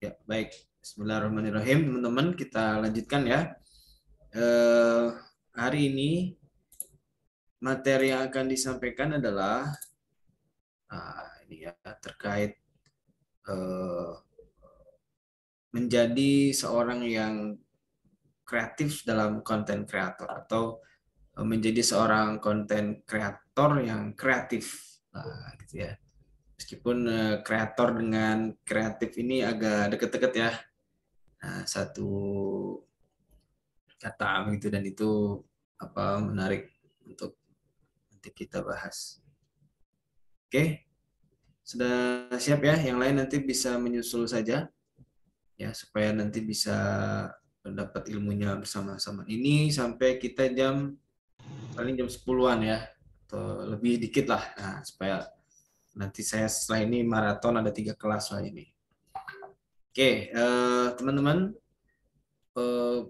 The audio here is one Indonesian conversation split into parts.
Ya, baik. Bismillahirrahmanirrahim, teman-teman. Kita lanjutkan ya. Hari ini materi yang akan disampaikan adalah ini ya terkait eh, menjadi seorang yang kreatif dalam konten kreator atau menjadi seorang konten kreator yang kreatif. Gitu ya. Meskipun kreator dengan kreatif ini agak deket-deket ya. Satu kata gitu dan itu menarik untuk nanti kita bahas. Oke, sudah siap ya? Yang lain nanti bisa menyusul saja ya supaya nanti bisa mendapat ilmunya bersama-sama. Ini sampai kita paling jam 10-an ya atau lebih dikit lah. Nah, supaya nanti saya setelah ini maraton ada 3 kelas lah ini. Oke, teman-teman, eh,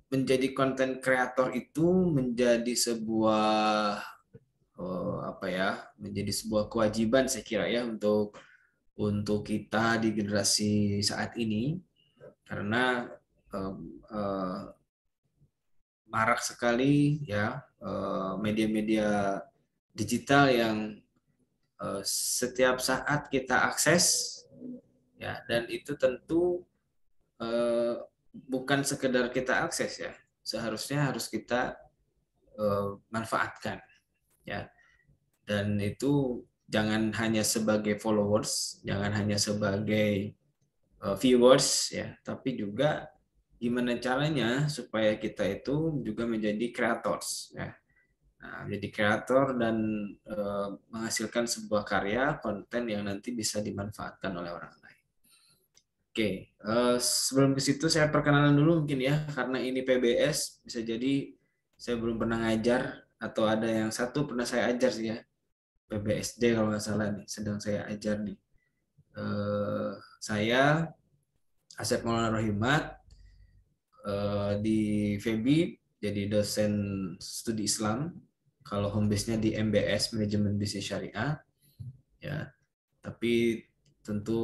menjadi konten kreator itu menjadi sebuah menjadi sebuah kewajiban saya kira ya untuk kita di generasi saat ini karena eh, eh, marak sekali ya media-media digital yang setiap saat kita akses ya dan itu tentu eh, bukan sekedar kita akses ya seharusnya harus kita manfaatkan ya dan itu jangan hanya sebagai followers, jangan hanya sebagai viewers ya, tapi juga gimana caranya supaya kita itu juga menjadi creators ya. Nah, jadi kreator dan menghasilkan sebuah karya konten yang nanti bisa dimanfaatkan oleh orang lain. Oke, sebelum ke situ saya perkenalan dulu mungkin ya, karena ini PBS bisa jadi saya belum pernah ngajar atau ada yang satu pernah saya ajar sih ya. PBSD kalau nggak salah nih, sedang saya ajar nih. Saya Asep Maulana Rohimat di FEBI jadi dosen studi Islam. Kalau home base-nya di MBS Manajemen Bisnis Syariah, ya. Tapi tentu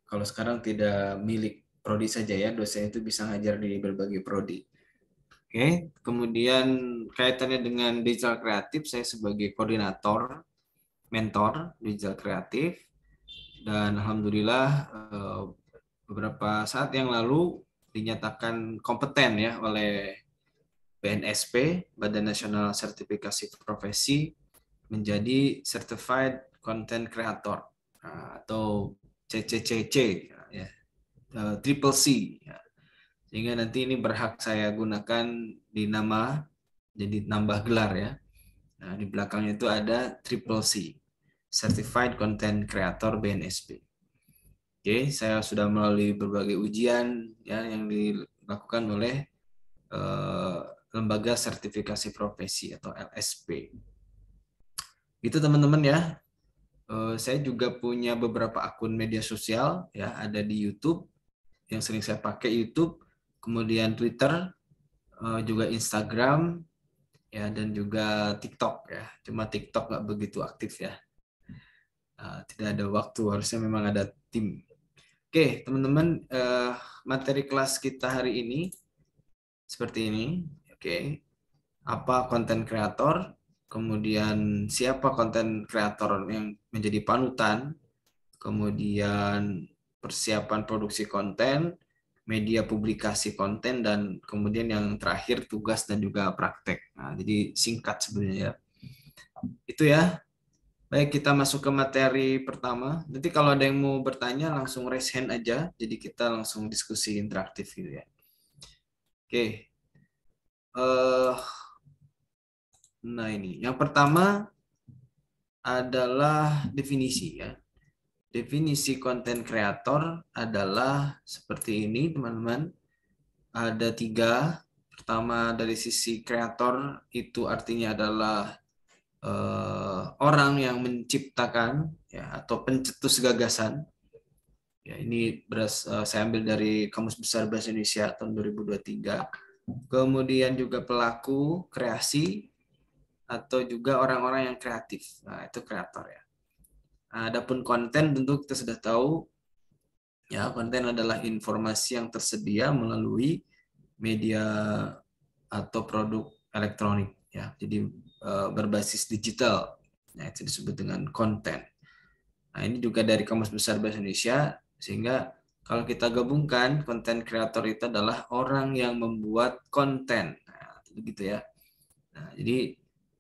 kalau sekarang tidak milik prodi saja ya, dosen itu bisa ngajar di berbagai prodi. Oke, kemudian kaitannya dengan digital kreatif, saya sebagai koordinator, mentor digital kreatif. Dan alhamdulillah beberapa saat yang lalu dinyatakan kompeten ya oleh BNSP, Badan Nasional Sertifikasi Profesi, menjadi Certified Content Creator atau CCCC ya, Triple C ya. Sehingga nanti ini berhak saya gunakan di nama jadi nambah gelar ya. Nah, di belakangnya itu ada Triple C, Certified Content Creator BNSP. Oke, saya sudah melalui berbagai ujian ya yang dilakukan oleh eh, lembaga sertifikasi profesi atau LSP. Itu teman-teman ya. Saya juga punya beberapa akun media sosial ya, ada di YouTube yang sering saya pakai YouTube, kemudian Twitter, juga Instagram ya dan juga TikTok ya. Cuma TikTok nggak begitu aktif ya. Tidak ada waktu, harusnya memang ada tim. Oke, teman-teman, materi kelas kita hari ini seperti ini. Oke, apa konten kreator? Kemudian siapa konten kreator yang menjadi panutan? Kemudian persiapan produksi konten, media publikasi konten, dan kemudian yang terakhir tugas dan juga praktek. Nah, jadi singkat sebenarnya ya. Itu ya. Baik, kita masuk ke materi pertama. Nanti kalau ada yang mau bertanya, langsung raise hand aja. Jadi kita langsung diskusi interaktif gitu ya. Oke. Nah ini, yang pertama adalah definisi ya. Definisi konten kreator adalah seperti ini, teman-teman. Ada 3. Pertama dari sisi kreator itu artinya adalah orang yang menciptakan ya atau pencetus gagasan. Ya, ini saya ambil dari Kamus Besar Bahasa Indonesia tahun 2023. Kemudian juga pelaku kreasi atau juga orang-orang yang kreatif. Nah, itu kreator ya. Nah, adapun konten tentu kita sudah tahu Ya, konten adalah informasi yang tersedia melalui media atau produk elektronik ya. Jadi berbasis digital. Nah, itu disebut dengan konten. Nah, ini juga dari Kamus Besar Bahasa Indonesia, sehingga kalau kita gabungkan, konten kreator itu adalah orang yang membuat konten. Nah, begitu ya. Nah, jadi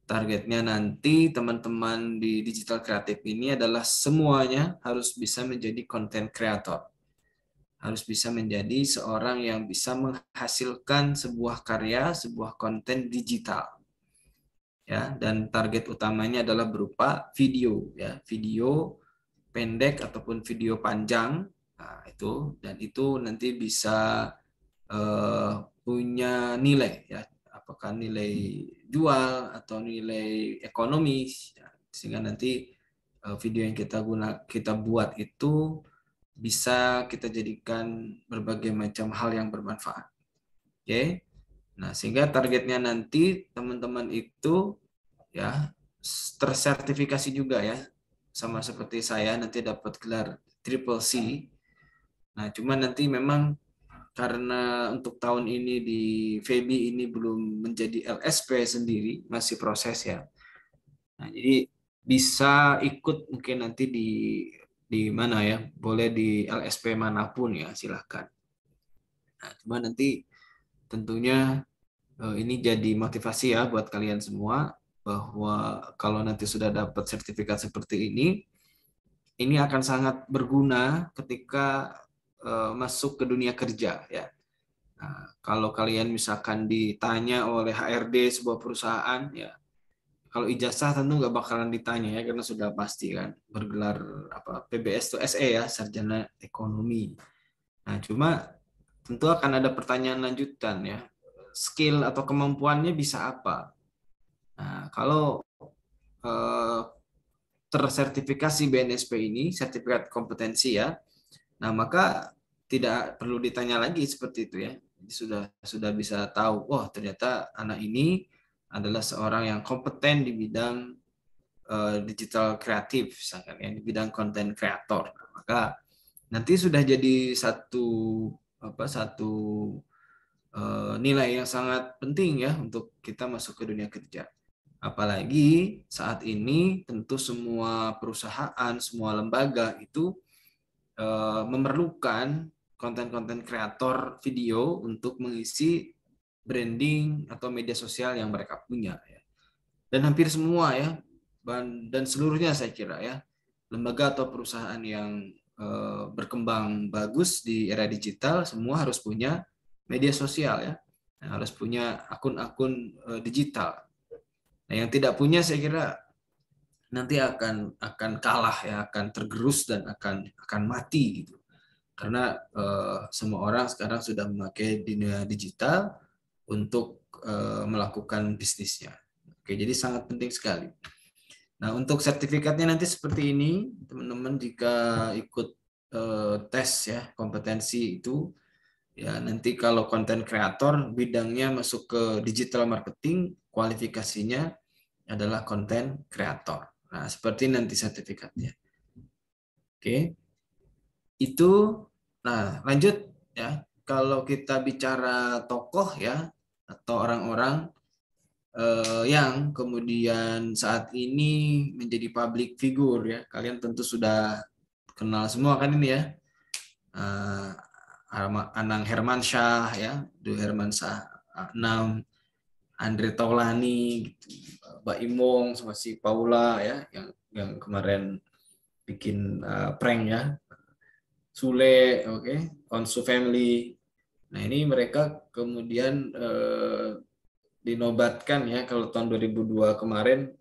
targetnya nanti teman-teman di digital kreatif ini adalah semuanya harus bisa menjadi konten kreator. Harus bisa menjadi seorang yang bisa menghasilkan sebuah karya, sebuah konten digital. Ya, dan target utamanya adalah berupa video ya, video pendek ataupun video panjang. Nah, itu dan itu nanti bisa punya nilai ya, apakah nilai jual atau nilai ekonomis ya, sehingga nanti video yang kita buat itu bisa kita jadikan berbagai macam hal yang bermanfaat. Oke. Nah, sehingga targetnya nanti teman-teman itu ya tersertifikasi juga ya, sama seperti saya nanti dapat gelar Triple C. Nah, cuman nanti memang karena untuk tahun ini di FEBI ini belum menjadi LSP sendiri, masih proses ya. Nah, jadi bisa ikut mungkin nanti di mana ya, boleh di LSP manapun ya, silahkan. Nah, cuma nanti tentunya ini jadi motivasi ya buat kalian semua bahwa kalau nanti sudah dapat sertifikat seperti ini akan sangat berguna ketika masuk ke dunia kerja ya. Nah, kalau kalian misalkan ditanya oleh HRD sebuah perusahaan ya, kalau ijazah tentu nggak bakalan ditanya ya karena sudah pasti kan bergelar apa PBS itu SE ya, sarjana ekonomi. Nah, cuma tentu akan ada pertanyaan lanjutan ya. Skill atau kemampuannya bisa apa? Nah, kalau eh, tersertifikasi BNSP ini, sertifikat kompetensi ya, nah maka tidak perlu ditanya lagi seperti itu ya. Jadi sudah bisa tahu, wah ternyata anak ini adalah seorang yang kompeten di bidang digital kreatif, misalkan ya, di bidang konten kreator. Nah, maka nanti sudah jadi satu nilai yang sangat penting ya untuk kita masuk ke dunia kerja. Apalagi saat ini tentu semua perusahaan, semua lembaga itu memerlukan konten-konten kreator video untuk mengisi branding atau media sosial yang mereka punya. Ya. Dan hampir semua ya, dan seluruhnya saya kira ya, lembaga atau perusahaan yang berkembang bagus di era digital semua harus punya media sosial ya, harus punya akun-akun digital. Nah, yang tidak punya saya kira nanti akan kalah ya, akan tergerus dan akan mati gitu. Karena semua orang sekarang sudah memakai dunia digital untuk melakukan bisnisnya. Oke, jadi sangat penting sekali. Nah, untuk sertifikatnya nanti seperti ini, teman-teman jika ikut tes ya kompetensi itu, ya nanti kalau konten kreator bidangnya masuk ke digital marketing, kualifikasinya adalah konten kreator. Nah, seperti nanti sertifikatnya. Oke, itu. Nah, lanjut ya. Kalau kita bicara tokoh ya atau orang-orang yang kemudian saat ini menjadi public figure ya, kalian tentu sudah kenal semua kan ini ya. Eh, Anang Hermansyah ya, Du Hermansyah, Anam, Andre Taulani, gitu. Mbak Imong sama si Paula ya, yang kemarin bikin prank ya, Sule, oke, okay. Onsu Family. Nah ini mereka kemudian dinobatkan ya kalau tahun 2002 kemarin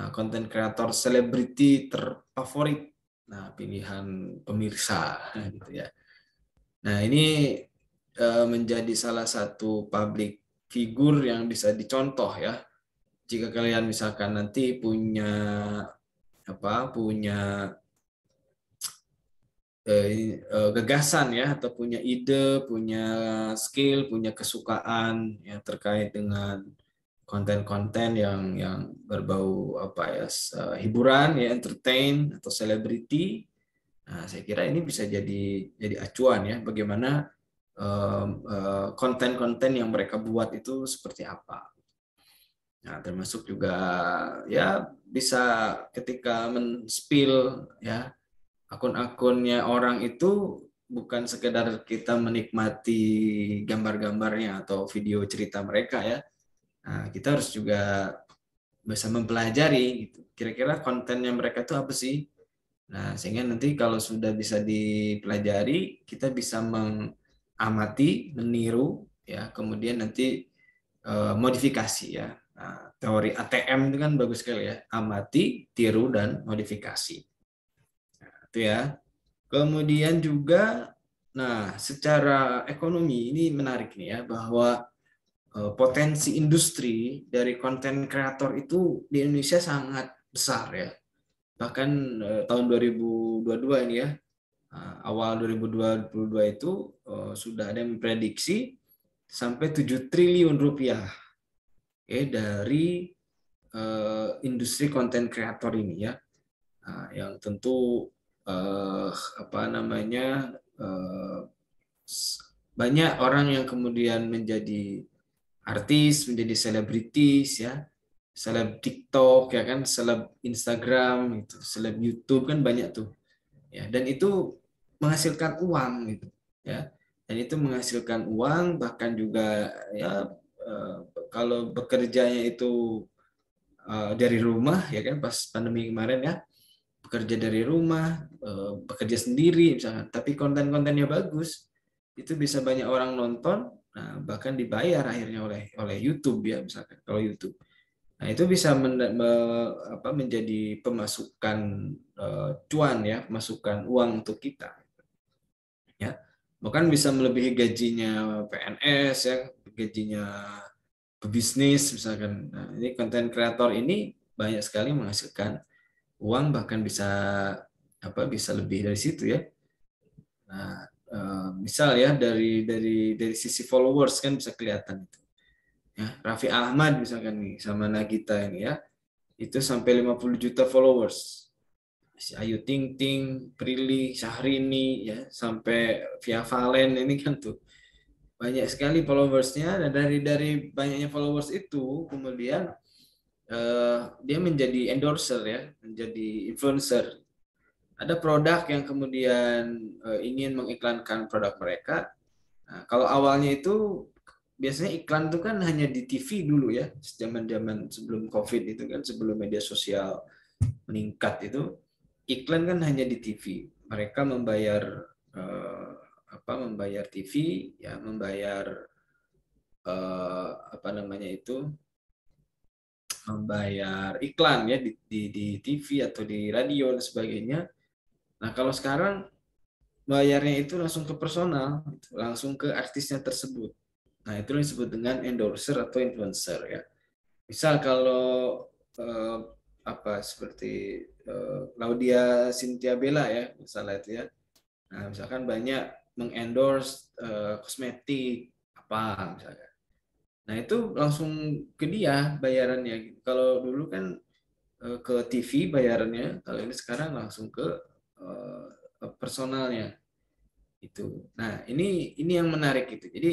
konten kreator selebriti terfavorit. Nah pilihan pemirsa gitu ya. Nah ini menjadi salah satu public figure yang bisa dicontoh ya. Jika kalian misalkan nanti punya gagasan ya atau punya ide, punya skill, punya kesukaan ya terkait dengan konten-konten yang berbau apa ya hiburan ya entertain atau selebriti. Nah, saya kira ini bisa jadi acuan ya bagaimana konten-konten yang mereka buat itu seperti apa. Nah, termasuk juga ya bisa ketika men-spill ya akun-akunnya orang itu bukan sekedar kita menikmati gambar-gambarnya atau video cerita mereka ya. Nah, kita harus juga bisa mempelajari gitu. Kira-kira kontennya mereka itu apa sih? Nah, sehingga nanti kalau sudah bisa dipelajari, kita bisa mengamati, meniru ya, kemudian nanti modifikasi ya. Nah, teori ATM itu kan bagus sekali ya, amati, tiru dan modifikasi. Nah, itu ya. Kemudian juga, nah secara ekonomi ini menarik nih ya, bahwa potensi industri dari konten kreator itu di Indonesia sangat besar ya. Bahkan tahun 2022 ini ya, awal 2022 itu sudah ada yang memprediksi sampai 7 triliun rupiah dari industri konten kreator ini ya. Nah, yang tentu apa namanya banyak orang yang kemudian menjadi artis, menjadi selebritis ya, seleb TikTok ya kan, seleb Instagram itu, seleb YouTube kan banyak tuh. Ya, dan itu menghasilkan uang gitu ya. Dan itu menghasilkan uang bahkan juga ya kalau bekerjanya itu dari rumah ya kan pas pandemi kemarin ya, bekerja dari rumah, bekerja sendiri misalkan, tapi konten-kontennya bagus, itu bisa banyak orang nonton, nah bahkan dibayar akhirnya oleh YouTube ya misalkan kalau YouTube. Nah itu bisa menjadi pemasukan cuan ya, pemasukan uang untuk kita ya. Bahkan bisa melebihi gajinya PNS ya, gajinya pebisnis misalkan. Nah, ini konten kreator ini banyak sekali menghasilkan uang bahkan bisa lebih dari situ ya. Nah, misal ya dari sisi followers kan bisa kelihatan itu. Ya, Raffi Ahmad misalkan nih sama Nagita ini ya, itu sampai 50 juta followers. Si Ayu Ting Ting, Prilly, Syahrini ya, sampai Via Valen ini kan tuh banyak sekali followersnya, dan dari banyaknya followers itu kemudian dia menjadi endorser ya, menjadi influencer. Ada produk yang kemudian ingin mengiklankan produk mereka. Nah, kalau awalnya itu biasanya iklan itu kan hanya di TV dulu ya, zaman-zaman sebelum COVID itu kan, sebelum media sosial meningkat itu, iklan kan hanya di TV. Mereka membayar eh, membayar TV ya, membayar apa namanya itu, membayar iklan ya di TV atau di radio dan sebagainya. Nah, kalau sekarang bayarnya itu langsung ke personal, langsung ke artisnya tersebut. Nah, itu yang disebut dengan endorser atau influencer ya. Misal kalau eh, seperti Laudia Cynthia Bella ya, misalnya itu ya. Nah, misalkan banyak mengendorse kosmetik apa misalnya. Nah, itu langsung ke dia bayarannya. Kalau dulu kan ke TV bayarannya, kalau ini sekarang langsung ke personalnya itu. Nah, ini yang menarik itu. Jadi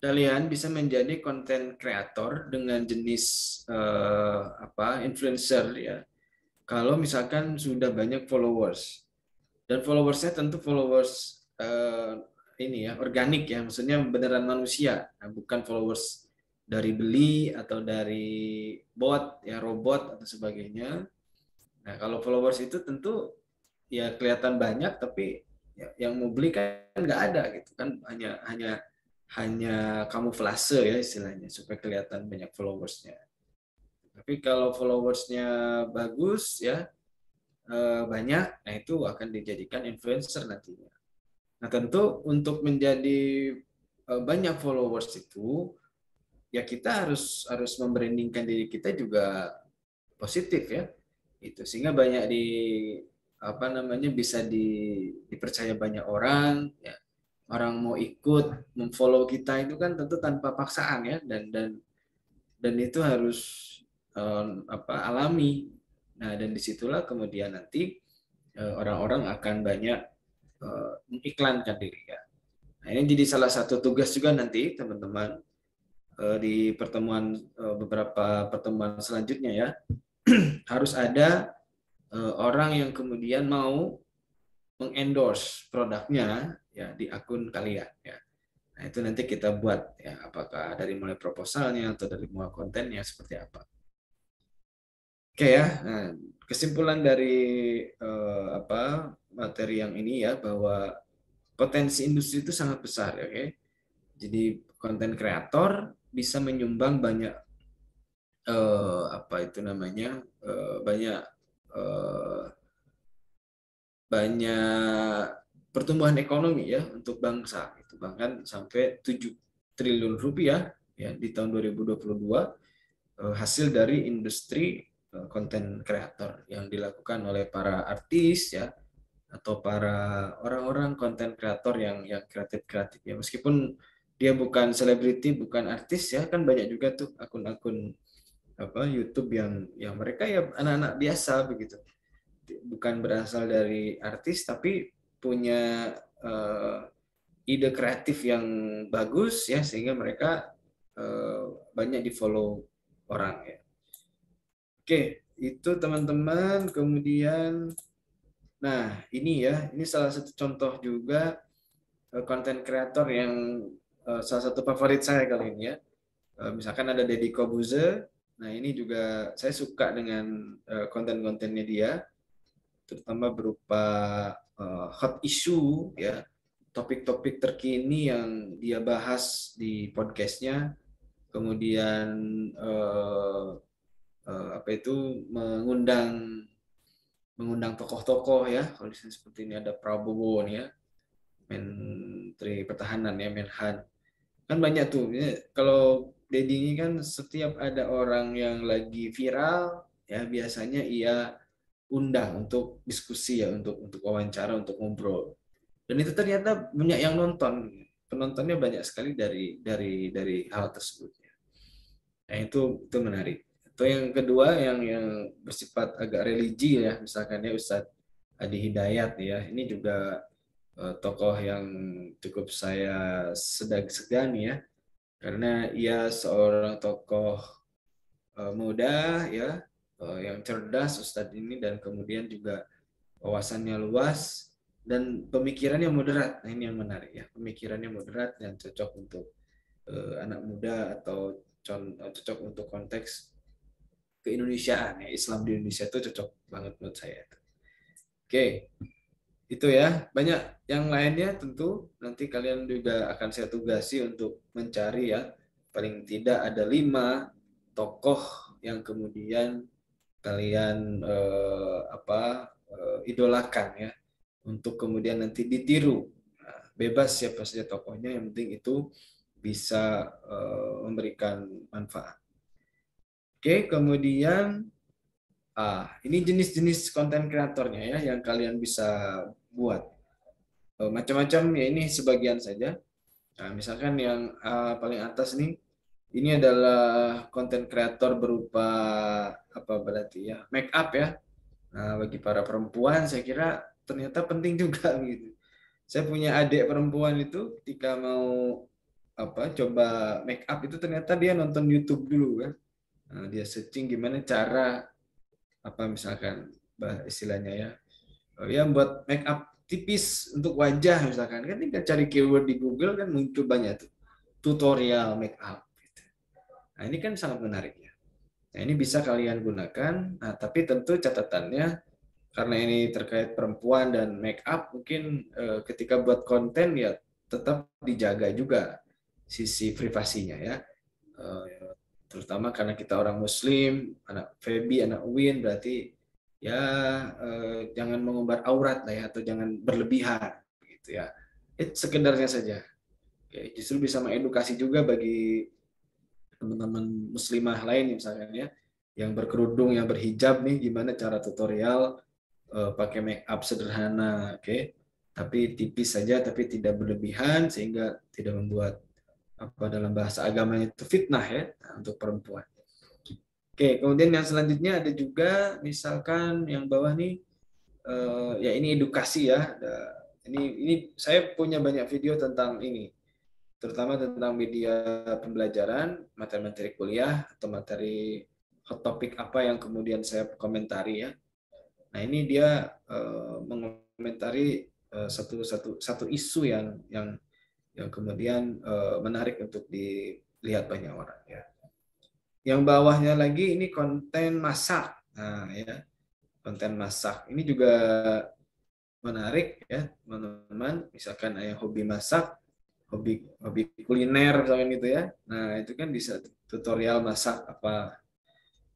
kalian bisa menjadi konten kreator dengan jenis influencer ya. Kalau misalkan sudah banyak followers, dan followersnya tentu followers ini ya organik ya, maksudnya beneran manusia, nah, bukan followers dari beli atau dari bot ya, robot atau sebagainya. Nah, kalau followers itu tentu ya kelihatan banyak, tapi ya, yang mau beli kan nggak ada gitu kan, hanya hanya hanya kamuflase ya istilahnya supaya kelihatan banyak followersnya. Tapi kalau followersnya bagus ya, banyak, nah itu akan dijadikan influencer nantinya. Nah tentu untuk menjadi banyak followers itu ya kita harus harus membrandingkan diri kita juga positif ya, itu sehingga banyak bisa dipercaya banyak orang ya, orang mau ikut memfollow kita itu kan tentu tanpa paksaan ya, dan itu harus alami. Nah dan disitulah kemudian nanti orang-orang akan banyak mengiklankan diri ya. Nah, ini jadi salah satu tugas juga nanti teman-teman di pertemuan beberapa pertemuan selanjutnya ya. Harus ada orang yang kemudian mau mengendorse produknya ya di akun kalian ya. Nah, itu nanti kita buat ya, apakah dari mulai proposalnya atau dari mulai kontennya seperti apa. Oke ya. Nah, kesimpulan dari materi yang ini ya, bahwa potensi industri itu sangat besar ya, oke. Jadi konten kreator bisa menyumbang banyak apa itu namanya? Banyak eh, banyak pertumbuhan ekonomi ya untuk bangsa itu, bahkan sampai 7 triliun rupiah ya di tahun 2022 hasil dari industri konten kreator yang dilakukan oleh para artis ya, atau para orang-orang konten kreator yang kreatif ya, meskipun dia bukan selebriti, bukan artis ya, kan banyak juga tuh akun-akun YouTube yang mereka ya anak-anak biasa begitu, bukan berasal dari artis tapi punya ide kreatif yang bagus ya, sehingga mereka banyak di follow orang ya. Oke, itu teman-teman. Kemudian, nah ini ya, ini salah satu contoh juga konten kreator yang salah satu favorit saya kali ini ya. Misalkan ada Deddy Kobuzer. Nah ini juga saya suka dengan konten-kontennya dia, terutama berupa hot issue ya, topik-topik terkini yang dia bahas di podcastnya. Kemudian apa itu mengundang tokoh-tokoh ya. Kalau di sini seperti ini ada Prabowo nih ya, Menteri Pertahanan ya, Menhan. Kan banyak tuh. Kalau Dedi ini kan setiap ada orang yang lagi viral ya, biasanya ia undang untuk diskusi ya, untuk wawancara, untuk ngobrol. Dan itu ternyata banyak yang nonton. Penontonnya banyak sekali dari hal tersebut. Nah, itu menarik. Atau yang kedua yang bersifat agak religi ya, misalkan ya Ustadz Adi Hidayat ya. Ini juga tokoh yang cukup saya segani ya, karena ia seorang tokoh muda ya, yang cerdas Ustadz ini, dan kemudian juga wawasannya luas dan pemikirannya moderat. Nah, ini yang menarik ya, pemikirannya moderat dan cocok untuk anak muda, atau cocok untuk konteks keindonesiaan ya, Islam di Indonesia itu cocok banget menurut saya. Oke, itu ya. Banyak yang lainnya tentu nanti kalian juga akan saya tugasi untuk mencari ya, paling tidak ada 5 tokoh yang kemudian kalian idolakan ya, untuk kemudian nanti ditiru. Nah, bebas siapa saja tokohnya, yang penting itu bisa memberikan manfaat. Oke, kemudian ini jenis-jenis konten kreatornya ya yang kalian bisa buat. Macam-macam ya, ini sebagian saja. Nah, misalkan yang paling atas nih, ini adalah konten kreator berupa apa berarti ya, make up ya. Nah, bagi para perempuan saya kira ternyata penting juga gitu. Saya punya adik perempuan itu, ketika mau coba make up itu, ternyata dia nonton YouTube dulu kan. Nah, dia searching gimana cara misalkan istilahnya ya, ya buat make up tipis untuk wajah misalkan, kan tinggal cari keyword di Google kan muncul banyak tuh tutorial make up gitu. Nah, ini kan sangat menarik ya. Nah, ini bisa kalian gunakan. Nah, tapi tentu catatannya, karena ini terkait perempuan dan make up, mungkin ketika buat konten ya tetap dijaga juga sisi privasinya ya. Terutama karena kita orang Muslim, anak Feby, anak Win, berarti ya jangan mengumbar aurat lah ya, atau jangan berlebihan gitu ya. Sekedarnya saja. Oke, justru bisa mengedukasi juga bagi teman-teman muslimah lain misalnya ya, yang berkerudung, yang berhijab nih, gimana cara tutorial pakai make up sederhana, oke, tapi tipis saja, tapi tidak berlebihan sehingga tidak membuat dalam bahasa agamanya itu fitnah ya, untuk perempuan. Oke, kemudian yang selanjutnya ada juga misalkan yang bawah nih, ya ini edukasi ya. Ini saya punya banyak video tentang ini, terutama tentang media pembelajaran, materi-materi kuliah atau materi hot topic apa yang kemudian saya komentari ya. Nah ini dia mengomentari satu isu yang kemudian menarik untuk dilihat banyak orang ya. Yang bawahnya lagi ini konten masak. Nah ya, konten masak ini juga menarik ya teman-teman. Misalkan yang hobi masak, hobi hobi kuliner misalkan gitu ya. Nah itu kan bisa tutorial masak apa.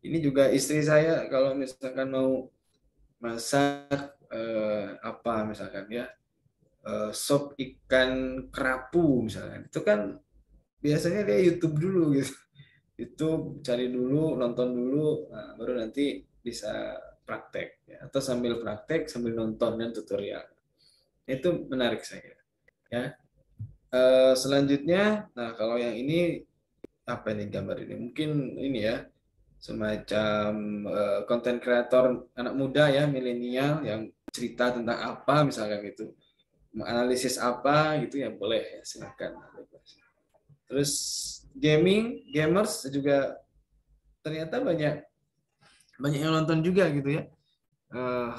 Ini juga istri saya kalau misalkan mau masak apa misalkan ya, sop ikan kerapu misalkan, itu kan biasanya dia YouTube dulu gitu. YouTube cari dulu, nonton dulu, nah, baru nanti bisa praktek ya. Atau sambil praktek sambil nonton dan tutorial. Itu menarik saya kira. Ya. Selanjutnya, nah kalau yang ini apa ini gambar ini? Mungkin ini ya, semacam konten kreator anak muda ya, milenial yang cerita tentang apa misalkan gitu, menganalisis apa gitu ya, boleh ya, silakan. Terus gamers juga ternyata banyak banyak yang nonton juga gitu ya. Eh,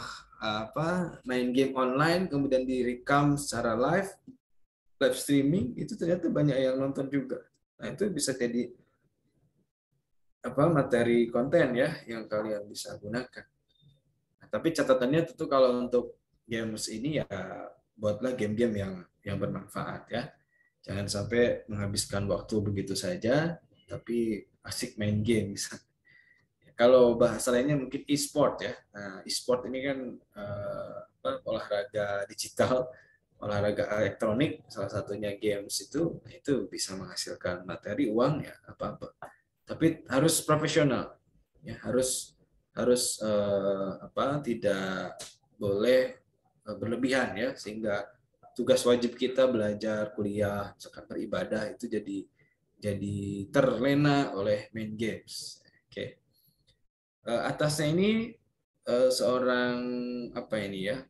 main game online kemudian direkam secara live streaming, itu ternyata banyak yang nonton juga. Nah itu bisa jadi materi konten ya yang kalian bisa gunakan. Nah, tapi catatannya tentu kalau untuk games ini ya buatlah game-game yang bermanfaat ya. Jangan sampai menghabiskan waktu begitu saja tapi asik main game. Kalau bahasa lainnya mungkin e-sport ya. Nah, e-sport ini kan olahraga digital, olahraga elektronik, salah satunya games itu bisa menghasilkan materi uang ya apa-apa. Tapi harus profesional, ya harus harus tidak boleh berlebihan ya, sehingga tugas wajib kita belajar, kuliah, misalkan beribadah itu jadi terlena oleh main games. Oke. Atasnya ini seorang apa ini ya,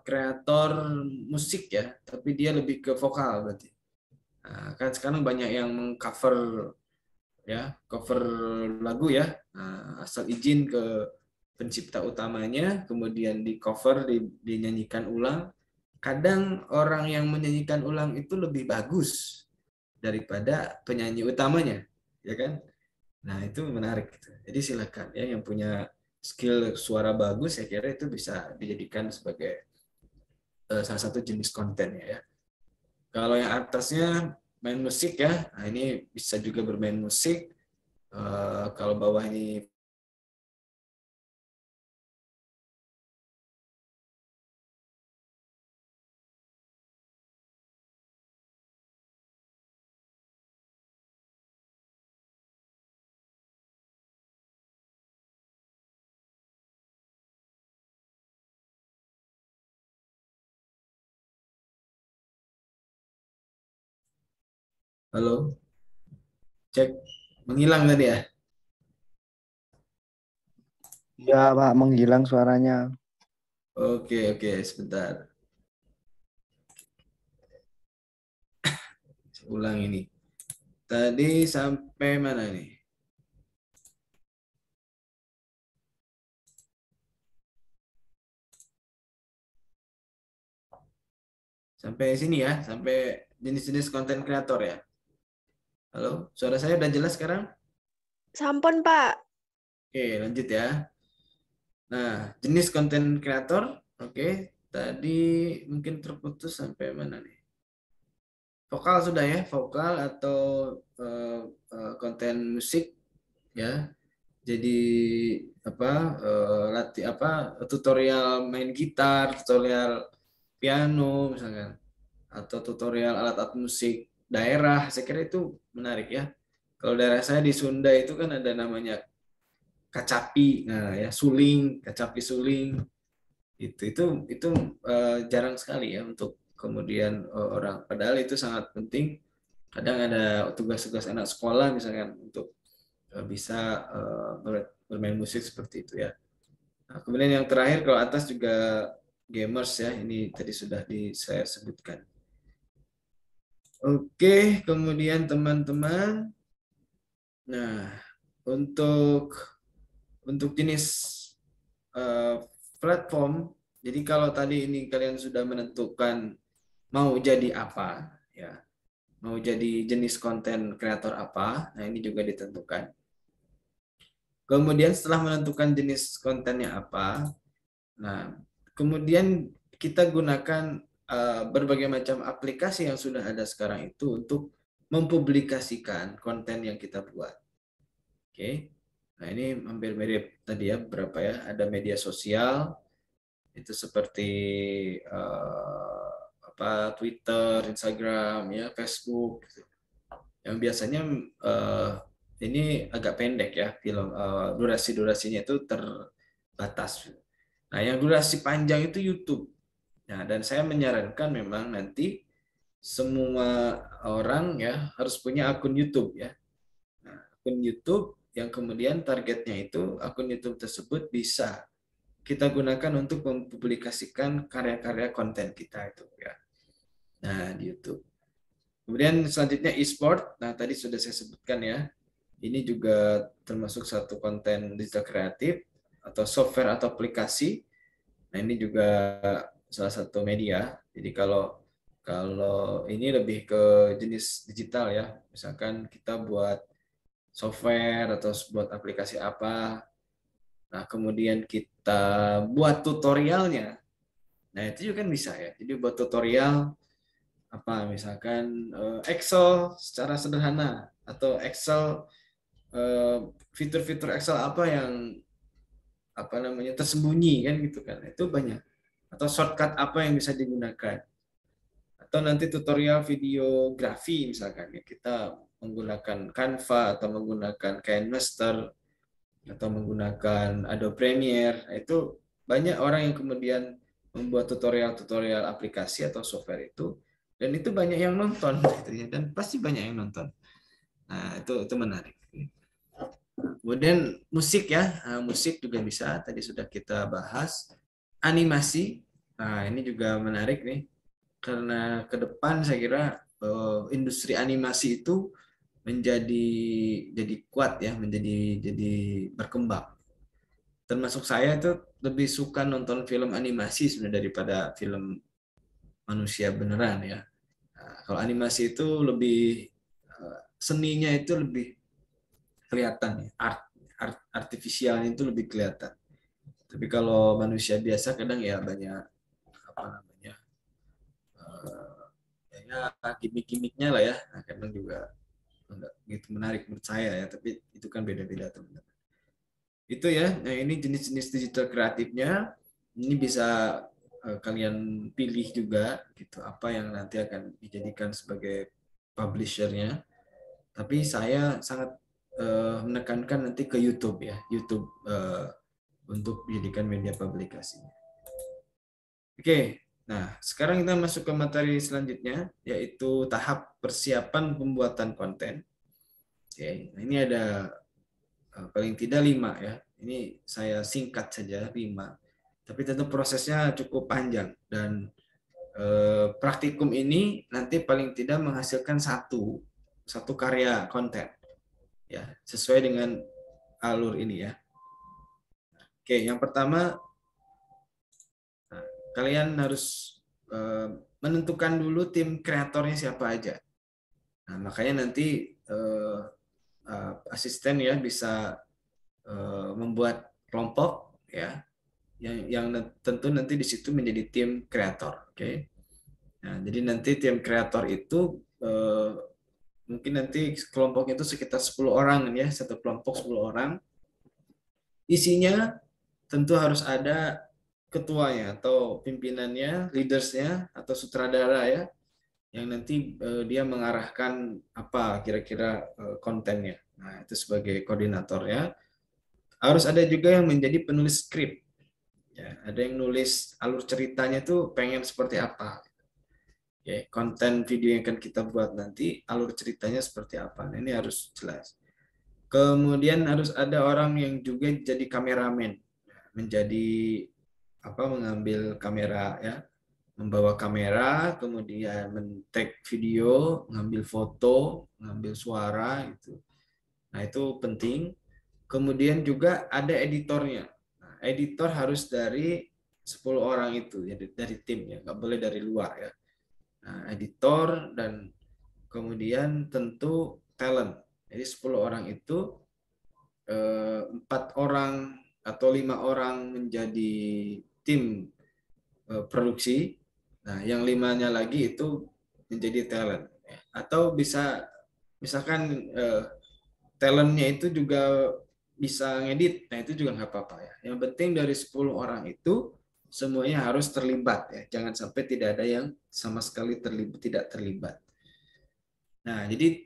kreator musik ya, tapi dia lebih ke vokal berarti. Nah, kan sekarang banyak yang mengcover ya, cover lagu ya. Nah, asal izin ke pencipta utamanya, kemudian di cover, dinyanyikan ulang. Kadang orang yang menyanyikan ulang itu lebih bagus daripada penyanyi utamanya, ya kan? Nah, itu menarik gitu. Jadi silakan ya yang punya skill suara bagus, saya kira itu bisa dijadikan sebagai salah satu jenis konten ya. Kalau yang atasnya main musik ya, nah ini bisa juga bermain musik. Kalau bawah ini halo, cek menghilang tadi ya. Ya, Pak, menghilang suaranya. Oke, oke, sebentar. Saya ulang ini. Tadi sampai mana nih? Sampai sini ya, sampai jenis-jenis konten kreator ya. Halo, suara saya udah jelas sekarang? Sampun, Pak. Oke, lanjut ya. Nah, jenis konten kreator, oke. Tadi mungkin terputus sampai mana nih? Vokal sudah ya, vokal atau konten musik ya. Jadi latih tutorial main gitar, tutorial piano misalkan, atau tutorial alat-alat musik daerah. Saya kira itu menarik ya. Kalau daerah saya di Sunda itu kan ada namanya kacapi, nah ya suling, kacapi suling. Itu jarang sekali ya untuk kemudian orang. Padahal itu sangat penting. Kadang ada tugas-tugas anak sekolah misalkan untuk bisa bermain musik seperti itu ya. Nah, kemudian yang terakhir kalau atas juga gamers ya, ini tadi sudah saya sebutkan. Oke, kemudian teman-teman, nah untuk jenis eh, platform, jadi kalau tadi ini kalian sudah menentukan mau jadi apa, ya, mau jadi jenis konten kreator apa, nah ini juga ditentukan. Kemudian setelah menentukan jenis kontennya apa, nah kemudian kita gunakan berbagai macam aplikasi yang sudah ada sekarang itu untuk mempublikasikan konten yang kita buat. Oke, nah ini hampir mirip tadi ya, berapa ya? Ada media sosial, itu seperti Twitter, Instagram, ya, Facebook. Gitu. Yang biasanya ini agak pendek ya, film durasi-durasinya itu terbatas. Nah, yang durasi panjang itu YouTube. Nah, dan saya menyarankan memang nanti semua orang ya harus punya akun YouTube ya. Nah, akun YouTube yang kemudian targetnya itu akun YouTube tersebut bisa kita gunakan untuk mempublikasikan karya-karya konten kita itu ya. Nah, di YouTube. Kemudian selanjutnya e-sport. Nah, tadi sudah saya sebutkan ya. Ini juga termasuk satu konten digital kreatif atau software atau aplikasi. Nah, ini juga salah satu media. Jadi kalau ini lebih ke jenis digital ya. Misalkan kita buat software atau buat aplikasi apa. Nah, kemudian kita buat tutorialnya. Nah, itu juga kan bisa ya. Jadi buat tutorial apa misalkan Excel secara sederhana atau Excel fitur-fitur Excel apa yang tersembunyi kan gitu kan. Itu banyak. Atau shortcut apa yang bisa digunakan. Atau nanti tutorial videografi misalkan ya, kita menggunakan Canva atau menggunakan KineMaster atau menggunakan Adobe Premiere. Nah, itu banyak orang yang kemudian membuat tutorial-tutorial aplikasi atau software itu dan itu banyak yang nonton gitu ya, dan pasti banyak yang nonton. Nah, itu menarik. Kemudian musik ya, musik juga bisa, tadi sudah kita bahas. Animasi, nah ini juga menarik nih, karena ke depan saya kira industri animasi itu jadi kuat ya, jadi berkembang. Termasuk saya itu lebih suka nonton film animasi sebenarnya daripada film manusia beneran ya. Nah, kalau animasi itu lebih seninya itu lebih kelihatan ya, artifisialnya itu lebih kelihatan. Tapi kalau manusia biasa kadang ya banyak apa namanya ya gimmick-gimmicknya lah ya. Nah, kadang juga enggak gitu menarik menurut saya ya. Tapi itu kan beda-beda teman-teman. Itu ya. Nah ini jenis-jenis digital kreatifnya. Ini bisa kalian pilih juga gitu apa yang nanti akan dijadikan sebagai publishernya. Tapi saya sangat menekankan nanti ke YouTube ya, YouTube untuk dijadikan media publikasi. Oke, nah sekarang kita masuk ke materi selanjutnya, yaitu tahap persiapan pembuatan konten. Oke, nah ini ada paling tidak 5 ya. Ini saya singkat saja 5. Tapi tentu prosesnya cukup panjang dan praktikum ini nanti paling tidak menghasilkan satu karya konten ya sesuai dengan alur ini ya. Oke, yang pertama kalian harus menentukan dulu tim kreatornya siapa aja. Nah, makanya nanti asisten ya bisa membuat kelompok ya yang tentu nanti di situ menjadi tim kreator. Oke. Nah, jadi nanti tim kreator itu mungkin nanti kelompoknya itu sekitar 10 orang ya, satu kelompok 10 orang. Isinya tentu harus ada ketuanya atau pimpinannya, leadersnya atau sutradara ya, yang nanti dia mengarahkan apa kira-kira kontennya. Nah, itu sebagai koordinatornya. Harus ada juga yang menjadi penulis skrip. Ya, ada yang nulis alur ceritanya tuh pengen seperti apa. Ya, konten video yang akan kita buat nanti alur ceritanya seperti apa. Nah, ini harus jelas. Kemudian harus ada orang yang juga jadi kameramen. menjadi mengambil kamera ya, membawa kamera, kemudian men-tag video, mengambil foto, mengambil suara itu. Nah, itu penting. Kemudian juga ada editornya. Nah, editor harus dari 10 orang itu, ya, dari tim ya, nggak boleh dari luar ya. Nah, editor dan kemudian tentu talent. Jadi 10 orang itu 4 orang atau 5 orang menjadi tim produksi. Nah, yang 5-nya lagi itu menjadi talent. Atau bisa misalkan talentnya itu juga bisa ngedit. Nah, itu juga nggak apa-apa ya. Yang penting dari 10 orang itu semuanya harus terlibat ya. Jangan sampai tidak ada yang sama sekali tidak terlibat. Nah, jadi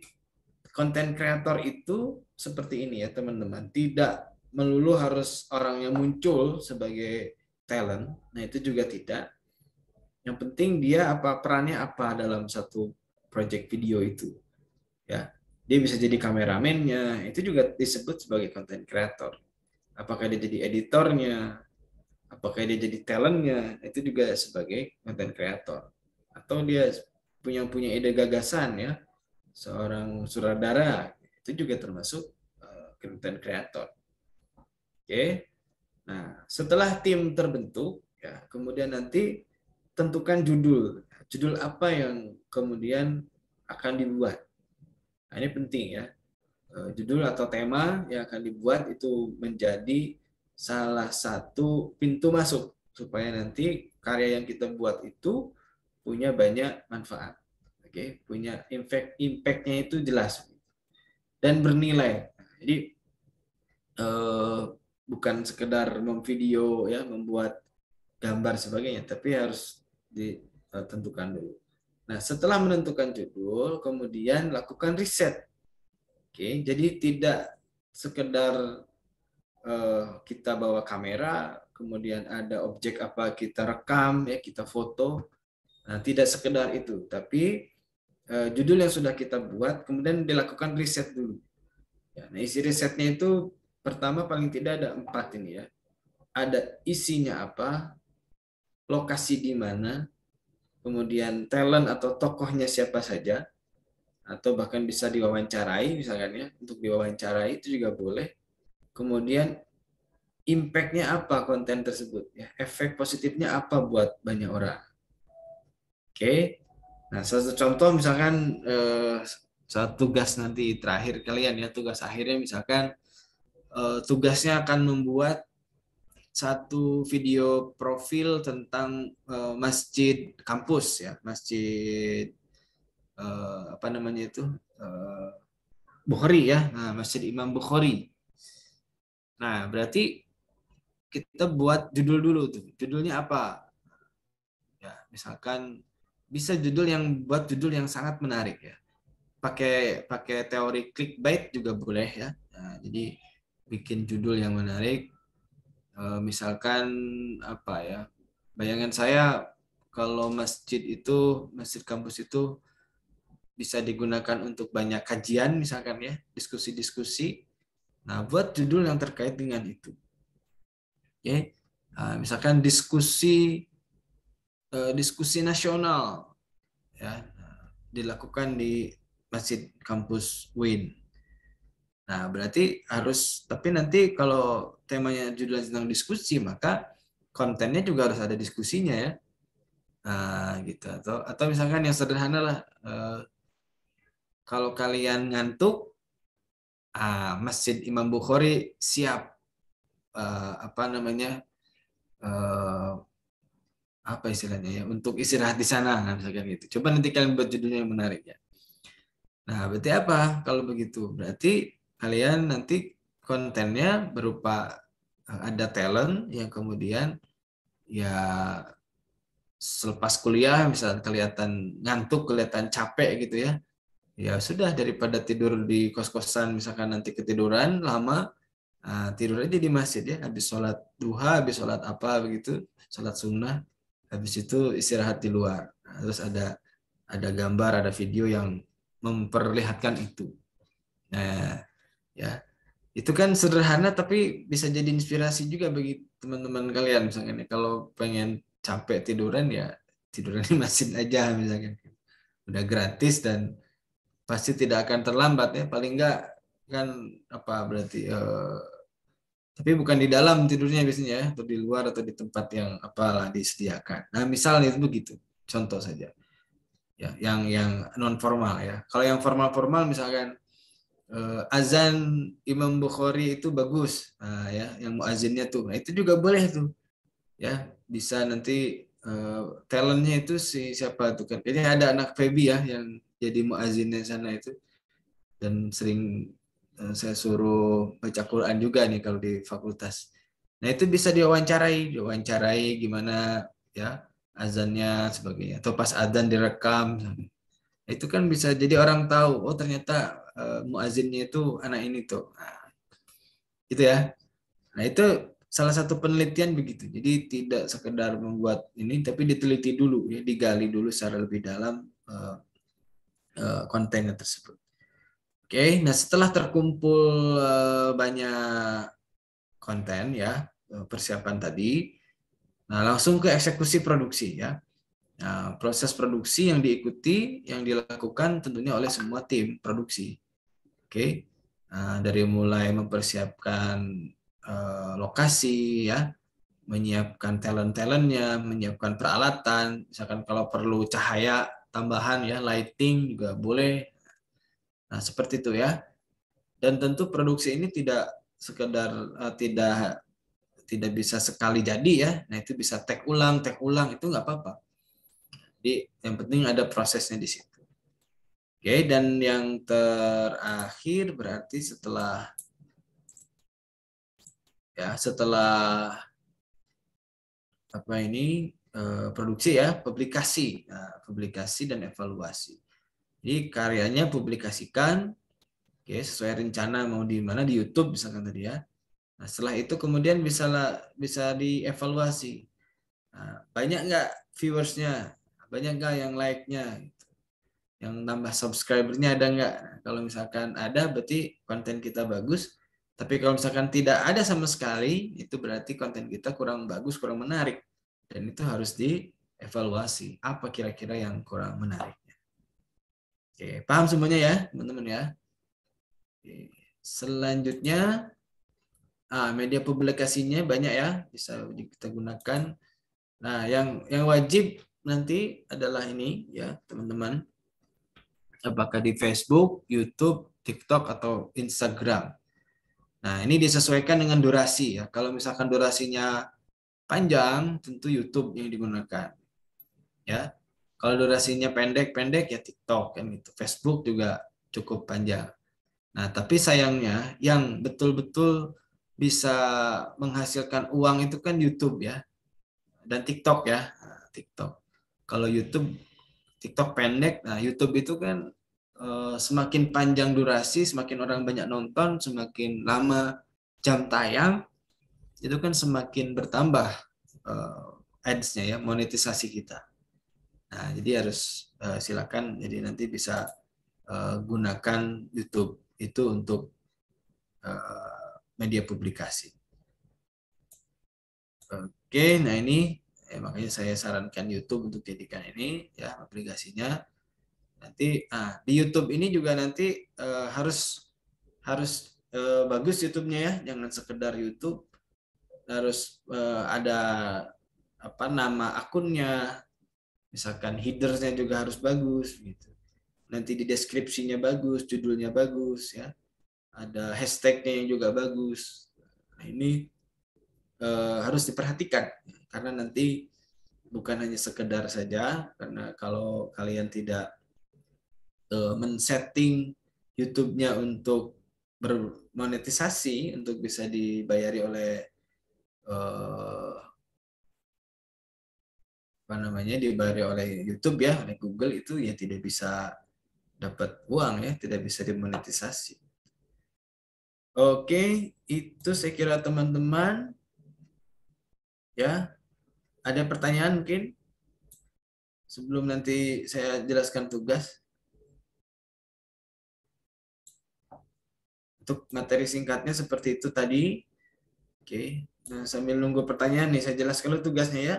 konten kreator itu seperti ini ya, teman-teman. Tidak melulu harus orang yang muncul sebagai talent. Nah, itu juga tidak. Yang penting dia perannya apa dalam satu project video itu. Ya. Dia bisa jadi kameramennya, itu juga disebut sebagai content creator. Apakah dia jadi editornya, apakah dia jadi talentnya, itu juga sebagai content creator. Atau dia punya ide gagasan ya, seorang sutradara, itu juga termasuk content creator. Oke. Nah, setelah tim terbentuk, ya, kemudian nanti tentukan judul. Judul apa yang kemudian akan dibuat. Nah, ini penting ya. Judul atau tema yang akan dibuat itu menjadi salah satu pintu masuk supaya nanti karya yang kita buat itu punya banyak manfaat. Oke, punya impact-nya itu jelas dan bernilai. Jadi bukan sekedar memvideo ya, membuat gambar sebagainya, tapi harus ditentukan dulu. Nah, setelah menentukan judul, kemudian lakukan riset. Oke, jadi tidak sekedar kita bawa kamera, kemudian ada objek apa kita rekam ya, kita foto. Nah, tidak sekedar itu, tapi judul yang sudah kita buat kemudian dilakukan riset dulu. Ya, nah, isi risetnya itu pertama paling tidak ada 4 ini ya. Ada isinya apa, lokasi di mana, kemudian talent atau tokohnya siapa saja, atau bahkan bisa diwawancarai misalkan ya, untuk diwawancarai itu juga boleh. Kemudian impact-nya apa konten tersebut ya, efek positifnya apa buat banyak orang. Oke. Nah, satu contoh misalkan saat tugas nanti terakhir kalian ya, tugas akhirnya misalkan tugasnya akan membuat satu video profil tentang masjid kampus ya, masjid apa namanya itu, Bukhari ya, nah, Masjid Imam Bukhari. Nah, berarti kita buat judul dulu tuh, judulnya apa? Ya, misalkan bisa buat judul yang sangat menarik ya. Pakai teori clickbait juga boleh ya. Nah, jadi bikin judul yang menarik. Misalkan apa ya? Bayangan saya kalau masjid kampus itu bisa digunakan untuk banyak kajian misalkan ya, diskusi-diskusi. Nah, buat judul yang terkait dengan itu. Oke. Nah, misalkan diskusi nasional ya, dilakukan di Masjid Kampus UIN. Nah, berarti tapi nanti kalau temanya judulnya tentang diskusi, maka kontennya juga harus ada diskusinya ya. Nah, gitu. Atau misalkan yang sederhana lah, kalau kalian ngantuk, Masjid Imam Bukhari siap apa istilahnya ya, untuk istirahat di sana, misalkan gitu. Coba nanti kalian buat judulnya yang menarik ya. Nah, berarti apa kalau begitu? Berarti kalian nanti kontennya berupa ada talent yang kemudian ya selepas kuliah misalnya kelihatan ngantuk, kelihatan capek gitu ya. Ya sudah, daripada tidur di kos-kosan misalkan nanti ketiduran lama, tidur aja di masjid ya, habis sholat duha, habis sholat apa begitu, sholat sunnah, habis itu istirahat di luar. Nah, terus ada gambar, ada video yang memperlihatkan itu. Nah, ya. Itu kan sederhana tapi bisa jadi inspirasi juga bagi teman-teman kalian misalkan ya. Kalau pengen capek tiduran ya tiduran di masjid aja misalkan. Udah gratis dan pasti tidak akan terlambat ya. Paling enggak kan apa berarti tapi bukan di dalam tidurnya biasanya ya, atau di luar atau di tempat yang apalah disediakan. Nah, misalnya itu begitu. Contoh saja. Ya, yang non formal ya. Kalau yang formal-formal misalkan azan Imam Bukhari itu bagus, nah, ya, yang muazinnya tuh, nah, itu juga boleh tuh, ya, bisa nanti talentnya itu si siapa tuh kan, ini ada anak Febi ya yang jadi muazinnya sana itu, dan sering saya suruh baca Quran juga nih kalau di fakultas. Nah itu bisa diwawancarai gimana ya azannya sebagainya, atau pas azan direkam. Itu kan bisa jadi orang tahu, oh ternyata muazinnya itu anak ini tuh. Nah, gitu ya. Nah, itu salah satu penelitian begitu. Jadi tidak sekedar membuat ini tapi diteliti dulu ya, digali dulu secara lebih dalam kontennya tersebut. Oke, nah setelah terkumpul banyak konten ya, persiapan tadi, nah langsung ke eksekusi produksi ya. Nah, proses produksi yang diikuti, yang dilakukan tentunya oleh semua tim produksi. Oke, nah, dari mulai mempersiapkan lokasi ya, menyiapkan talent-talentnya, menyiapkan peralatan, misalkan kalau perlu cahaya tambahan ya, lighting juga boleh. Nah, seperti itu ya. Dan tentu produksi ini tidak sekedar tidak bisa sekali jadi ya. Nah, itu bisa take ulang itu nggak apa-apa. Jadi yang penting ada prosesnya di situ. Oke, dan yang terakhir berarti setelah apa ini produksi ya, publikasi. Nah, publikasi dan evaluasi. Jadi karyanya publikasikan, oke, sesuai rencana mau di mana di YouTube misalkan tadi ya. Nah, setelah itu kemudian bisa dievaluasi. Nah, banyak nggak viewersnya, banyak nggak yang like-nya, yang nambah subscribernya ada nggak? Nah, kalau misalkan ada, berarti konten kita bagus. Tapi kalau misalkan tidak ada sama sekali, itu berarti konten kita kurang bagus, kurang menarik. Dan itu harus dievaluasi. Apa kira-kira yang kurang menariknya? Oke, paham semuanya ya, teman-teman ya? Oke. Selanjutnya, media publikasinya banyak ya, bisa kita gunakan. Nah, yang wajib nanti adalah ini ya, teman-teman. Apakah di Facebook, YouTube, TikTok, atau Instagram. Nah, ini disesuaikan dengan durasi ya. Kalau misalkan durasinya panjang, tentu YouTube yang digunakan. Ya. Kalau durasinya pendek-pendek ya TikTok kan gitu. Facebook juga cukup panjang. Nah, tapi sayangnya yang betul-betul bisa menghasilkan uang itu kan YouTube ya. Dan TikTok ya. Nah, TikTok. Kalau YouTube, TikTok pendek. Nah, YouTube itu kan semakin panjang durasi, semakin orang banyak nonton, semakin lama jam tayang, itu kan semakin bertambah ads-nya ya, monetisasi kita. Nah, jadi harus silakan, jadi nanti bisa gunakan YouTube itu untuk media publikasi. Oke, nah ini makanya saya sarankan YouTube untuk jadikan ini ya aplikasinya. Nanti di YouTube ini juga nanti harus bagus YouTube-nya ya, jangan sekedar YouTube, harus ada apa nama akunnya, misalkan header-nya juga harus bagus gitu. Nanti di deskripsinya bagus, judulnya bagus ya, ada hashtag-nya yang juga bagus. Nah, ini harus diperhatikan karena nanti bukan hanya sekedar saja, karena kalau kalian tidak men-setting YouTube-nya untuk bermonetisasi, untuk bisa dibayari oleh dibayari oleh YouTube ya, oleh Google, itu ya tidak bisa dapat uang ya, tidak bisa dimonetisasi. Oke, itu saya kira teman-teman ya. Ada pertanyaan mungkin sebelum nanti saya jelaskan tugas? Untuk materi singkatnya seperti itu tadi. Oke. Nah, sambil nunggu pertanyaan nih, saya jelaskan dulu tugasnya ya.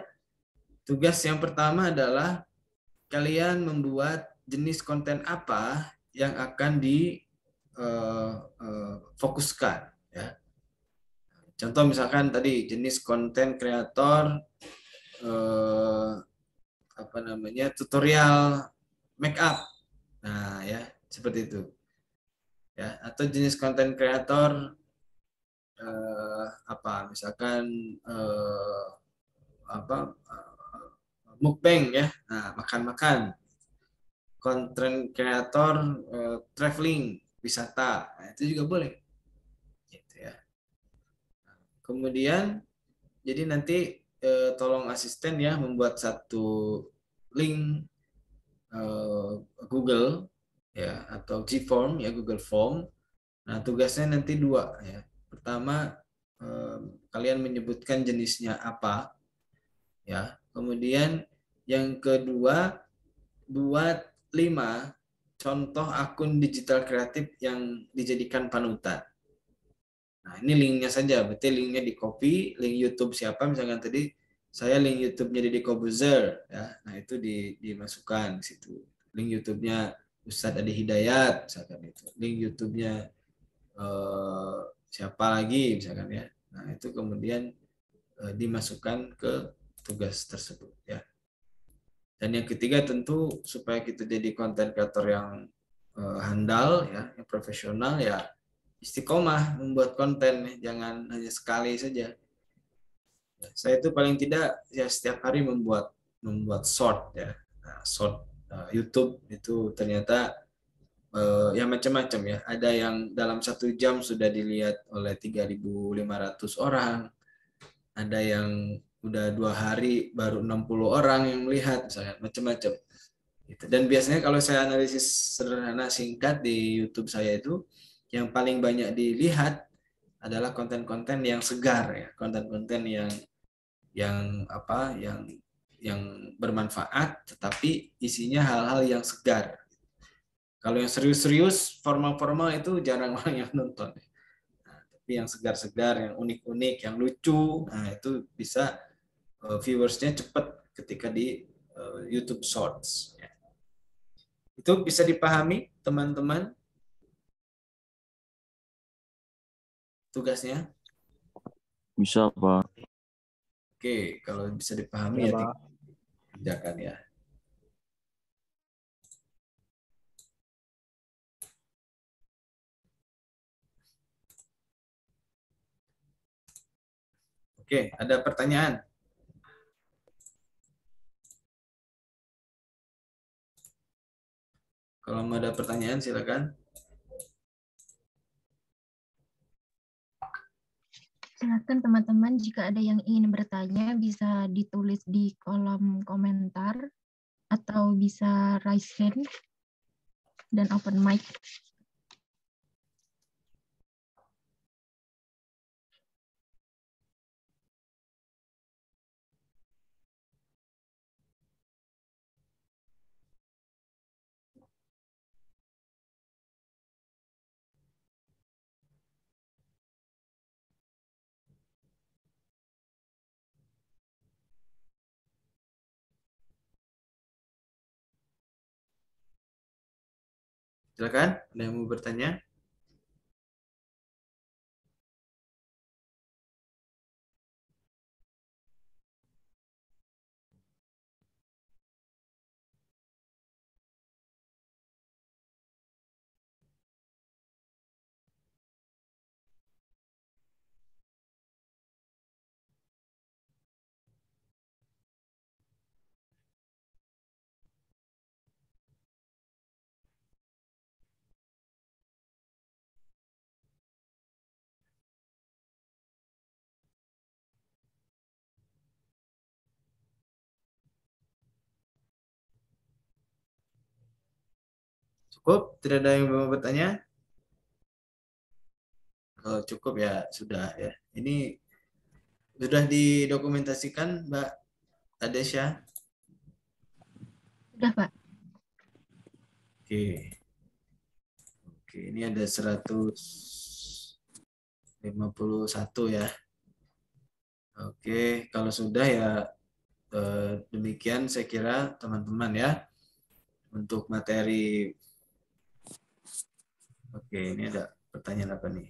Tugas yang pertama adalah kalian membuat jenis konten apa yang akan difokuskan. Ya. Contoh misalkan tadi jenis konten kreator apa namanya tutorial make up. Nah ya seperti itu. Ya atau jenis konten kreator apa misalkan apa mukbang ya. Nah makan-makan. Konten kreator traveling wisata. Nah, itu juga boleh. Gitu ya. Kemudian jadi nanti tolong asisten ya membuat satu link Google ya atau G-Form ya Google Form. Nah, tugasnya nanti dua ya. Pertama kalian menyebutkan jenisnya apa ya. Kemudian yang kedua buat 5 contoh akun digital kreatif yang dijadikan panutan. Nah, ini linknya saja, berarti linknya di copy, link YouTube siapa, misalkan tadi saya link YouTube-nya Deddy Kobuzer, ya, nah itu dimasukkan di situ. Link YouTube-nya Ustadz Adi Hidayat, misalkan itu. Link YouTube-nya siapa lagi, misalkan ya. Nah itu kemudian dimasukkan ke tugas tersebut, ya. Dan yang ketiga tentu supaya kita jadi konten kreator yang handal, ya, yang profesional, ya istiqomah membuat konten, jangan hanya sekali saja. Saya itu paling tidak ya setiap hari membuat short ya. Nah, short YouTube itu ternyata ya macam-macam ya. Ada yang dalam 1 jam sudah dilihat oleh 3.500 orang. Ada yang udah 2 hari baru 60 orang yang melihat, misalnya macam-macam. Gitu. Dan biasanya kalau saya analisis sederhana singkat di YouTube saya itu, yang paling banyak dilihat adalah konten-konten yang segar ya, konten-konten yang apa, yang bermanfaat, tetapi isinya hal-hal yang segar. Kalau yang serius-serius, formal-formal itu jarang orang yang nonton. Nah, tapi yang segar-segar, yang unik-unik, yang lucu, nah itu bisa viewersnya cepat ketika di YouTube Shorts. Ya. Itu bisa dipahami teman-teman tugasnya? Bisa, Pak. Oke, kalau bisa dipahami ya kerjakan ya. Oke, ada pertanyaan? Kalau mau ada pertanyaan silakan. Silakan teman-teman, jika ada yang ingin bertanya bisa ditulis di kolom komentar atau bisa raise hand dan open mic. Silakan, ada yang mau bertanya? Cukup? Tidak ada yang mau bertanya? Kalau cukup ya sudah ya. Ini sudah didokumentasikan Mbak Adesya? Sudah, Pak. Oke. Oke, ini ada 151 ya. Oke, kalau sudah ya demikian saya kira teman-teman ya untuk materi. Oke, ini ada pertanyaan apa nih?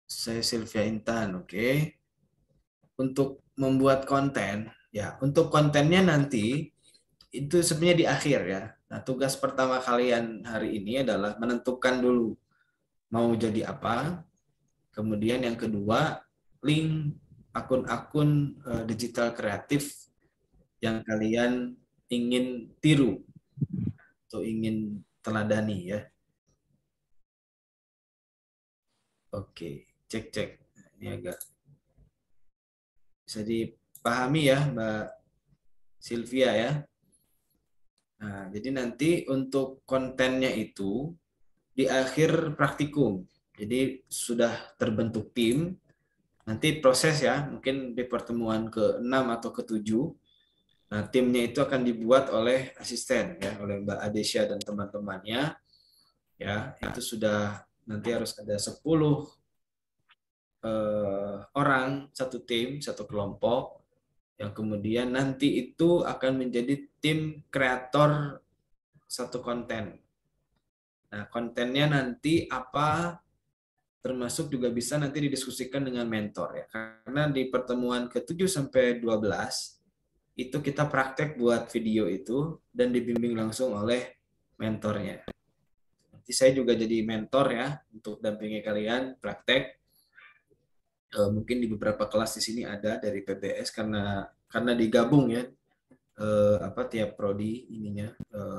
Saya Sylvia Intan, oke. Untuk membuat konten, ya untuk kontennya nanti itu sebenarnya di akhir ya. Nah, tugas pertama kalian hari ini adalah menentukan dulu mau jadi apa. Kemudian yang kedua, link akun-akun digital kreatif yang kalian ingin tiru atau ingin teladani ya. Oke, cek. Ini agak bisa dipahami ya, Mbak Sylvia ya. Nah, jadi nanti untuk kontennya itu di akhir praktikum. Jadi sudah terbentuk tim, nanti proses ya, mungkin di pertemuan ke-6 atau ke-7. Nah, timnya itu akan dibuat oleh asisten ya, oleh Mbak Adesya dan teman-temannya. Ya, itu sudah nanti harus ada 10 orang, satu tim, satu kelompok, yang kemudian nanti itu akan menjadi tim kreator satu konten. Nah, kontennya nanti apa, termasuk juga bisa nanti didiskusikan dengan mentor ya. Karena di pertemuan ke-7 sampai 12 itu kita praktek buat video itu dan dibimbing langsung oleh mentornya. Nanti saya juga jadi mentor ya untuk dampingi kalian praktek. Mungkin di beberapa kelas di sini ada dari PBS karena digabung ya tiap prodi ininya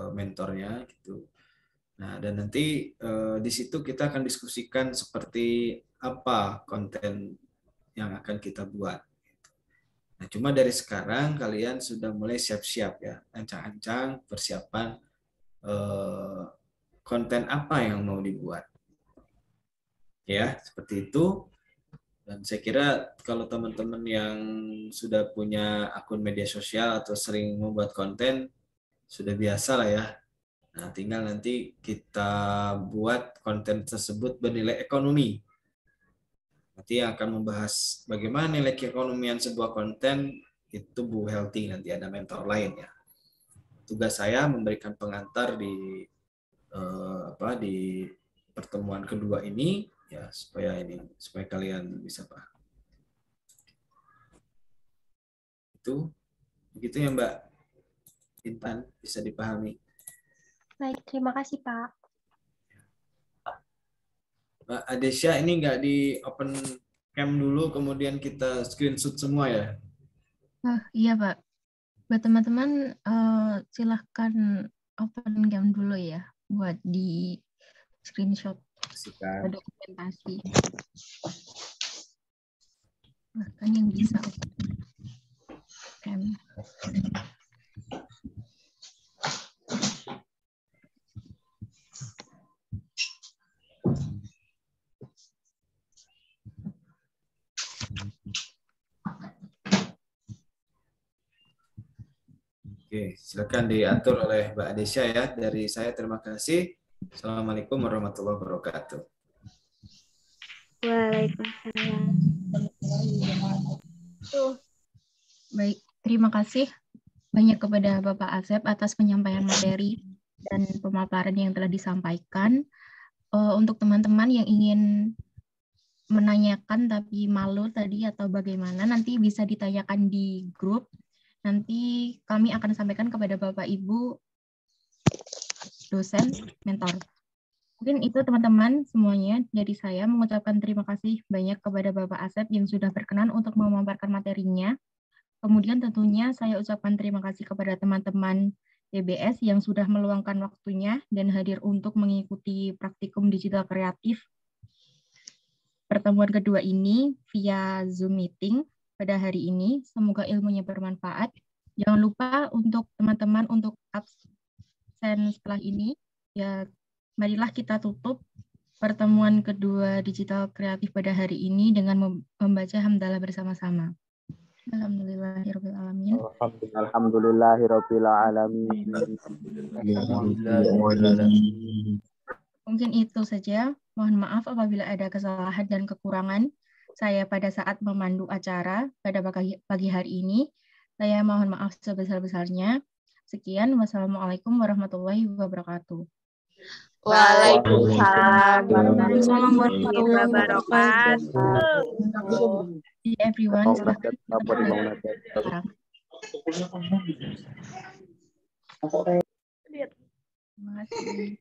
mentornya gitu. Nah, dan nanti di situ kita akan diskusikan seperti apa konten yang akan kita buat. Nah, cuma dari sekarang kalian sudah mulai siap-siap ya, ancang-ancang persiapan konten apa yang mau dibuat. Ya, seperti itu. Dan saya kira kalau teman-teman yang sudah punya akun media sosial atau sering membuat konten, sudah biasa lah ya. Nah, tinggal nanti kita buat konten tersebut bernilai ekonomi. Nanti yang akan membahas bagaimana nilai keekonomian sebuah konten, itu Bu Healthy, nanti ada mentor lain ya. Tugas saya memberikan pengantar di di pertemuan kedua ini ya supaya kalian bisa paham. Itu begitu ya Mbak Intan, bisa dipahami. Baik, terima kasih Pak. Mbak Adesya, ini nggak di open cam dulu kemudian kita screenshot semua ya? Iya Pak. Buat teman-teman silahkan open cam dulu ya buat di screenshot dokumentasi. Bahkan yang bisa cam. Oke, silakan diatur oleh Mbak Adesya ya. Dari saya terima kasih. Assalamualaikum warahmatullahi wabarakatuh. Waalaikumsalam. Baik, terima kasih banyak kepada Bapak Asep atas penyampaian materi dan pemaparan yang telah disampaikan. Untuk teman-teman yang ingin menanyakan tapi malu tadi atau bagaimana, nanti bisa ditanyakan di grup. Nanti kami akan sampaikan kepada Bapak Ibu dosen mentor. Mungkin itu teman-teman semuanya dari saya mengucapkan terima kasih banyak kepada Bapak Asep yang sudah berkenan untuk memaparkan materinya. Kemudian tentunya saya ucapkan terima kasih kepada teman-teman PBS yang sudah meluangkan waktunya dan hadir untuk mengikuti praktikum digital kreatif pertemuan kedua ini via Zoom meeting pada hari ini. Semoga ilmunya bermanfaat. Jangan lupa untuk teman-teman untuk absen setelah ini, ya marilah kita tutup pertemuan kedua digital kreatif pada hari ini dengan membaca hamdalah bersama-sama. Alhamdulillahirabbil alamin. Alhamdulillahirabbil alamin. Mungkin itu saja. Mohon maaf apabila ada kesalahan dan kekurangan saya pada saat memandu acara pada pagi hari ini. Saya mohon maaf sebesar-besarnya. Sekian. Wassalamualaikum warahmatullahi wabarakatuh. Waalaikumsalam Waalaikumsalam warahmatullahi wabarakatuh. See everyone. Silahkan. Terima kasih.